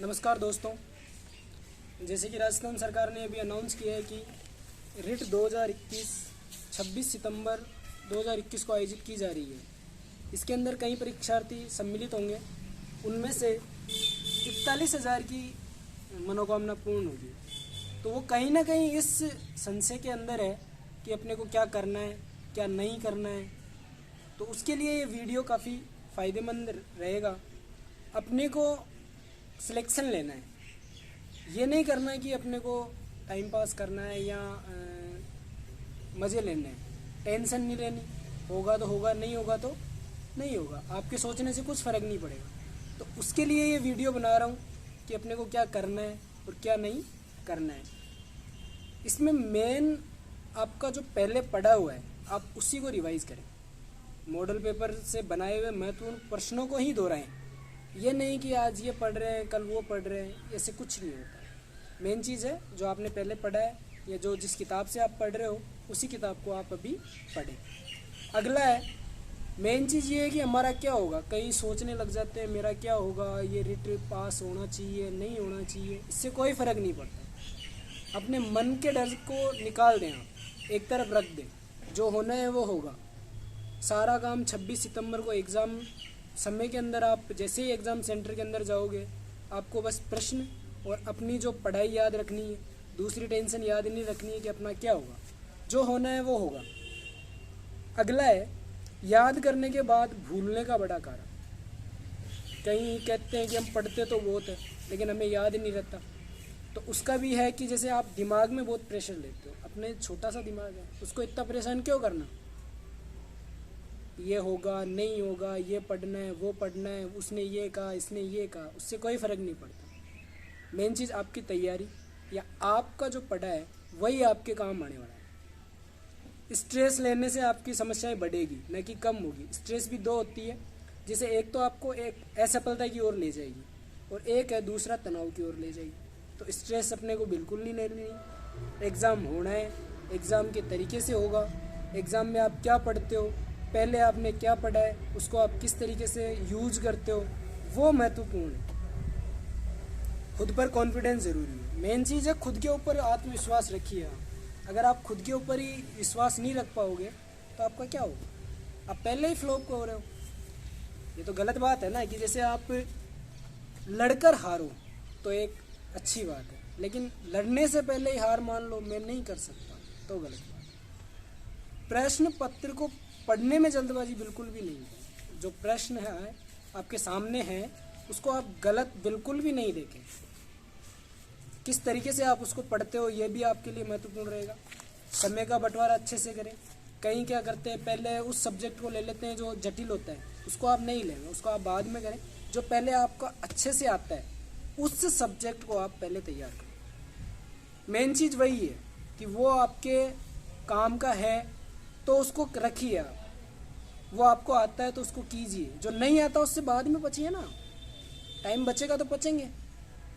नमस्कार दोस्तों, जैसे कि राजस्थान सरकार ने अभी अनाउंस किया है कि रिट 2021 26 सितंबर 2021 को आयोजित की जा रही है। इसके अंदर कई परीक्षार्थी सम्मिलित होंगे। उनमें से 41,000 की मनोकामना पूर्ण होगी। तो वो कहीं ना कहीं इस संशय के अंदर है कि अपने को क्या करना है, क्या नहीं करना है। तो उसके लिए ये वीडियो काफ़ी फ़ायदेमंद रहेगा। अपने को सिलेक्शन लेना है, ये नहीं करना है कि अपने को टाइम पास करना है या मज़े लेने हैं। टेंशन नहीं लेनी, होगा तो होगा, नहीं होगा तो नहीं होगा। आपके सोचने से कुछ फ़र्क नहीं पड़ेगा। तो उसके लिए ये वीडियो बना रहा हूँ कि अपने को क्या करना है और क्या नहीं करना है। इसमें मेन आपका जो पहले पढ़ा हुआ है आप उसी को रिवाइज़ करें। मॉडल पेपर से बनाए हुए महत्वपूर्ण प्रश्नों को ही दोहराएं। ये नहीं कि आज ये पढ़ रहे हैं कल वो पढ़ रहे हैं, ऐसे कुछ नहीं होता। मेन चीज़ है जो आपने पहले पढ़ा है या जो जिस किताब से आप पढ़ रहे हो उसी किताब को आप अभी पढ़ें। अगला है, मेन चीज़ ये है कि हमारा क्या होगा। कई सोचने लग जाते हैं मेरा क्या होगा, ये रिट पास होना चाहिए नहीं होना चाहिए। इससे कोई फ़र्क नहीं पड़ता। अपने मन के डर को निकाल दें, आप एक तरफ रख दें। जो होना है वो होगा। सारा काम 26 सितंबर को एग्ज़ाम समय के अंदर, आप जैसे ही एग्ज़ाम सेंटर के अंदर जाओगे आपको बस प्रश्न और अपनी जो पढ़ाई याद रखनी है। दूसरी टेंशन याद नहीं रखनी है कि अपना क्या होगा। जो होना है वो होगा। अगला है, याद करने के बाद भूलने का बड़ा कारण। कहीं कहते हैं कि हम पढ़ते तो बहुत है लेकिन हमें याद नहीं रहता। तो उसका भी है कि जैसे आप दिमाग में बहुत प्रेशर लेते हो। अपने छोटा सा दिमाग है, उसको इतना परेशान क्यों करना। ये होगा नहीं होगा, ये पढ़ना है वो पढ़ना है, उसने ये कहा इसने ये कहा, उससे कोई फ़र्क नहीं पड़ता। मेन चीज़ आपकी तैयारी या आपका जो पढ़ा है वही आपके काम आने वाला है। स्ट्रेस लेने से आपकी समस्याएं बढ़ेगी न कि कम होगी। स्ट्रेस भी दो होती है, जैसे एक तो आपको एक असफलता की ओर ले जाएगी और एक है दूसरा तनाव की ओर ले जाएगी। तो स्ट्रेस अपने को बिल्कुल नहीं लेनी। एग्ज़ाम होना है, एग्ज़ाम के तरीके से होगा। एग्ज़ाम में आप क्या पढ़ते हो, पहले आपने क्या पढ़ा है, उसको आप किस तरीके से यूज करते हो, वो महत्वपूर्ण है। खुद पर कॉन्फिडेंस ज़रूरी है। मेन चीज़ है खुद के ऊपर आत्मविश्वास रखिए। अगर आप खुद के ऊपर ही विश्वास नहीं रख पाओगे तो आपका क्या होगा। आप पहले ही फ्लॉप हो रहे हो। ये तो गलत बात है ना कि जैसे आप लड़कर हारो तो एक अच्छी बात है, लेकिन लड़ने से पहले ही हार मान लो मैं नहीं कर सकता तो गलत बात है। प्रश्न पत्र को पढ़ने में जल्दबाजी बिल्कुल भी नहीं है। जो प्रश्न है आपके सामने है उसको आप गलत बिल्कुल भी नहीं देखें। किस तरीके से आप उसको पढ़ते हो ये भी आपके लिए महत्वपूर्ण रहेगा। समय का बंटवारा अच्छे से करें। कहीं क्या करते हैं, पहले उस सब्जेक्ट को ले लेते हैं जो जटिल होता है, उसको आप नहीं लेंगे, उसको आप बाद में करें। जो पहले आपका अच्छे से आता है उस सब्जेक्ट को आप पहले तैयार करें। मेन चीज़ वही है कि वो आपके काम का है तो उसको रखिए आप। वो आपको आता है तो उसको कीजिए। जो नहीं आता उससे बाद में बचिए ना। टाइम बचेगा तो बचेंगे।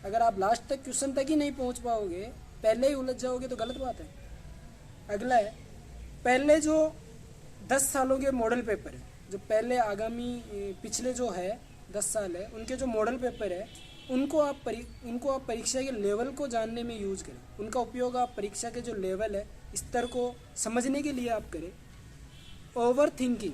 अगर आप लास्ट तक क्वेश्चन तक ही नहीं पहुंच पाओगे, पहले ही उलझ जाओगे तो गलत बात है। अगला है, पहले जो 10 सालों के मॉडल पेपर है, जो पहले आगामी पिछले जो है 10 साल है उनके जो मॉडल पेपर है उनको आप परीक्षा के लेवल को जानने में यूज करें। उनका उपयोग आप परीक्षा के जो लेवल है स्तर को समझने के लिए आप करें। ओवर थिंकिंग,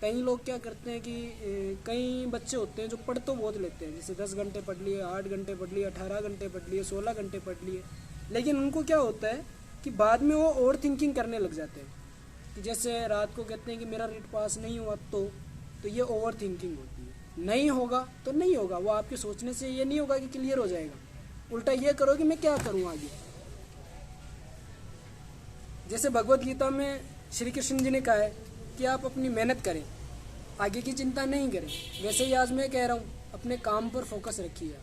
कई लोग क्या करते हैं कि कई बच्चे होते हैं जो पढ़ तो बहुत लेते हैं, जैसे 10 घंटे पढ़ लिए, 8 घंटे पढ़ लिए, 18 घंटे पढ़ लिए, 16 घंटे पढ़ लिए, लेकिन उनको क्या होता है कि बाद में वो ओवर थिंकिंग करने लग जाते हैं कि जैसे रात को कहते हैं कि मेरा रिट पास नहीं हुआ तो ये ओवर थिंकिंग होती है। नहीं होगा तो नहीं होगा। वो आपके सोचने से ये नहीं होगा कि क्लियर हो जाएगा। उल्टा ये करो कि मैं क्या करूँ आगे। जैसे भगवत गीता में श्री कृष्ण जी ने कहा है कि आप अपनी मेहनत करें, आगे की चिंता नहीं करें। वैसे ही आज मैं कह रहा हूँ अपने काम पर फोकस रखिए।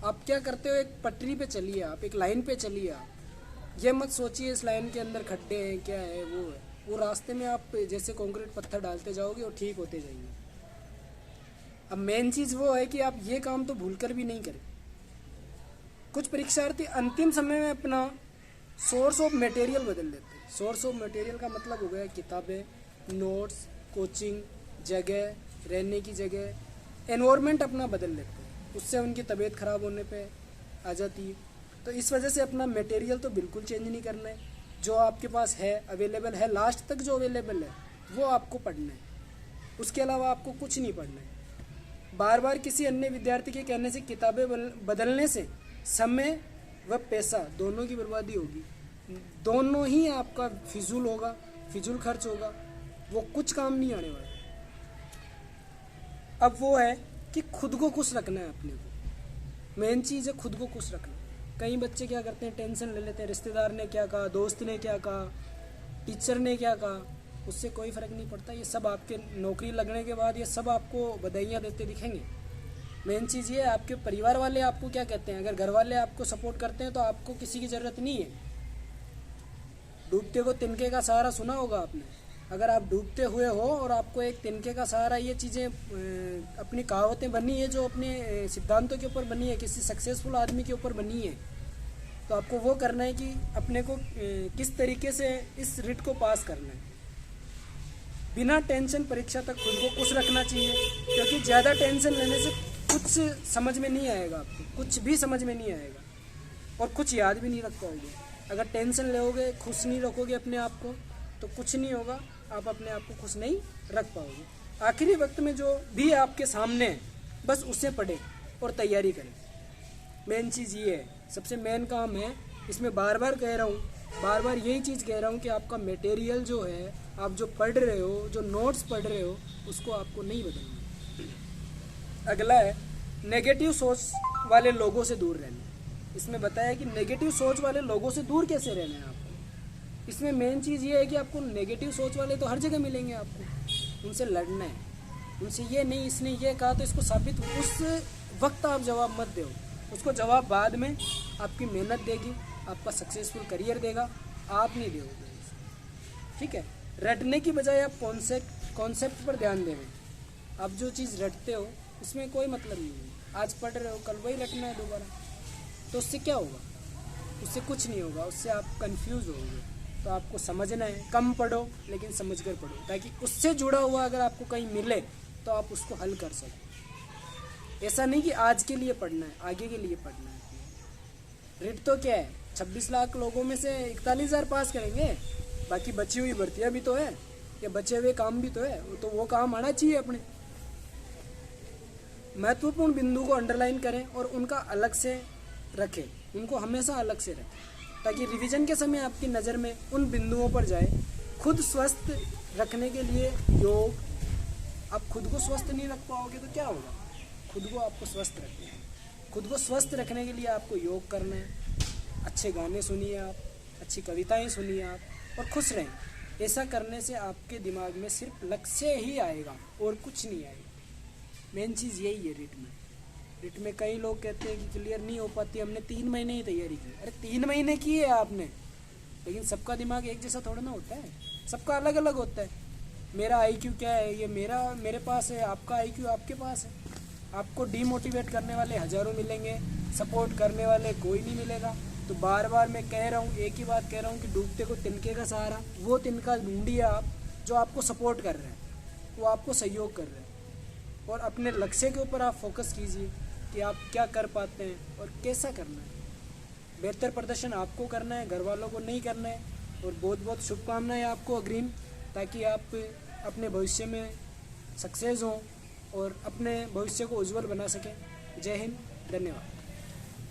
आप क्या करते हो, एक पटरी पे चलिए, आप एक लाइन पे चलिए। आप ये मत सोचिए इस लाइन के अंदर खड्डे हैं क्या है वो है। वो रास्ते में आप जैसे कंक्रीट पत्थर डालते जाओगे और ठीक होते जाएंगे। अब मेन चीज़ वो है कि आप ये काम तो भूलकर भी नहीं करें। कुछ परीक्षार्थी अंतिम समय में अपना सोर्स ऑफ मटेरियल बदल देते हैं। सोर्स ऑफ मटेरियल का मतलब हो गया किताबें, नोट्स, कोचिंग, जगह, रहने की जगह, एनवायरनमेंट अपना बदल लेते हैं। उससे उनकी तबीयत ख़राब होने पे आ जाती है। तो इस वजह से अपना मटेरियल तो बिल्कुल चेंज नहीं करना है, जो आपके पास है अवेलेबल है, लास्ट तक जो अवेलेबल है वो आपको पढ़ना है, उसके अलावा आपको कुछ नहीं पढ़ना है। बार बार किसी अन्य विद्यार्थी के कहने से किताबें बदलने से समय व पैसा दोनों की बर्बादी होगी, दोनों ही आपका फिजूल होगा, फिजूल खर्च होगा, वो कुछ काम नहीं आने वाला। अब वो है कि खुद को खुश रखना है अपने को, मेन चीज़ है खुद को खुश रखना। कई बच्चे क्या करते हैं, टेंशन ले लेते हैं, रिश्तेदार ने क्या कहा, दोस्त ने क्या कहा, टीचर ने क्या कहा, उससे कोई फ़र्क नहीं पड़ता। ये सब आपके नौकरी लगने के बाद ये सब आपको बधाइयाँ देते दिखेंगे। मेन चीज़ ये है आपके परिवार वाले आपको क्या कहते हैं। अगर घर वाले आपको सपोर्ट करते हैं तो आपको किसी की ज़रूरत नहीं है। डूबते को तिनके का सहारा सुना होगा आपने। अगर आप डूबते हुए हो और आपको एक तिनके का सहारा, ये चीज़ें अपनी कहावतें बनी है जो अपने सिद्धांतों के ऊपर बनी है, किसी सक्सेसफुल आदमी के ऊपर बनी है, तो आपको वो करना है कि अपने को किस तरीके से इस रिट को पास करना है। बिना टेंशन परीक्षा तक खुद को खुश रखना चाहिए, क्योंकि ज़्यादा टेंशन लेने से कुछ समझ में नहीं आएगा, आपको कुछ भी समझ में नहीं आएगा और कुछ याद भी नहीं रख पाओगे। अगर टेंशन लोगे, खुश नहीं रखोगे अपने आप को, तो कुछ नहीं होगा, आप अपने आप को खुश नहीं रख पाओगे। आखिरी वक्त में जो भी आपके सामने है बस उसे पढ़े और तैयारी करें। मेन चीज़ ये है, सबसे मेन काम है। इसमें बार बार कह रहा हूँ, बार बार यही चीज़ कह रहा हूँ कि आपका मटेरियल जो है, आप जो पढ़ रहे हो, जो नोट्स पढ़ रहे हो, उसको आपको नहीं बदलना। अगला है नेगेटिव सोच वाले लोगों से दूर रहना। इसमें बताया कि नेगेटिव सोच वाले लोगों से दूर कैसे रहना है आपको। इसमें मेन चीज़ ये है कि आपको नेगेटिव सोच वाले तो हर जगह मिलेंगे, आपको उनसे लड़ना है। उनसे ये नहीं, इसने ये कहा तो इसको साबित, उस वक्त आप जवाब मत दो, उसको जवाब बाद में। आपकी मेहनत देगी, आपका सक्सेसफुल करियर देगा, आप नहीं दोगे। ठीक है, रटने की बजाय आप कॉन्सेप्ट पर ध्यान दें। आप जो चीज़ रटते हो उसमें कोई मतलब नहीं है। आज पढ़ रहे हो, कल वही रटना है दोबारा, तो उससे क्या होगा? उससे कुछ नहीं होगा, उससे आप कंफ्यूज होगे। तो आपको समझना है, कम पढ़ो लेकिन समझ कर पढ़ो, ताकि उससे जुड़ा हुआ अगर आपको कहीं मिले तो आप उसको हल कर सको। ऐसा नहीं कि आज के लिए पढ़ना है, आगे के लिए पढ़ना है। रिट तो क्या है, 26 लाख लोगों में से 41,000 पास करेंगे, बाकी बची हुई भर्तियाँ भी तो है, या बचे हुए काम भी तो है, तो वो काम आना चाहिए अपने। महत्वपूर्ण बिंदु को अंडरलाइन करें और उनका अलग से रखें, उनको हमेशा अलग से रखें, ताकि रिवीजन के समय आपकी नज़र में उन बिंदुओं पर जाए। खुद स्वस्थ रखने के लिए योग, आप खुद को स्वस्थ नहीं रख पाओगे तो क्या होगा? खुद को आपको स्वस्थ रखना है। खुद को स्वस्थ रखने के लिए आपको योग करना है। अच्छे गाने सुनिए आप, अच्छी कविताएं सुनिए आप और खुश रहें। ऐसा करने से आपके दिमाग में सिर्फ लक्ष्य ही आएगा और कुछ नहीं आएगा। मेन चीज़ यही है रिट में। रिट में कई लोग कहते हैं कि क्लियर नहीं हो पाती, हमने 3 महीने ही तैयारी की। अरे 3 महीने की है आपने, लेकिन सबका दिमाग एक जैसा थोड़ा ना होता है, सबका अलग अलग होता है। मेरा आईक्यू क्या है, ये मेरे पास है, आपका आईक्यू आपके पास है। आपको डीमोटिवेट करने वाले हज़ारों मिलेंगे, सपोर्ट करने वाले कोई नहीं मिलेगा। तो बार बार मैं कह रहा हूँ, एक ही बात कह रहा हूँ कि डूबते को तिनके का सहारा, वो तिनका ढूंढिए आप, जो आपको सपोर्ट कर रहे हैं, वो आपको सहयोग कर रहे हैं। और अपने लक्ष्य के ऊपर आप फोकस कीजिए कि आप क्या कर पाते हैं और कैसा करना है। बेहतर प्रदर्शन आपको करना है, घर वालों को नहीं करना है। और बहुत बहुत शुभकामनाएं आपको अग्रिम, ताकि आप अपने भविष्य में सक्सेस हों और अपने भविष्य को उज्जवल बना सकें। जय हिंद, धन्यवाद।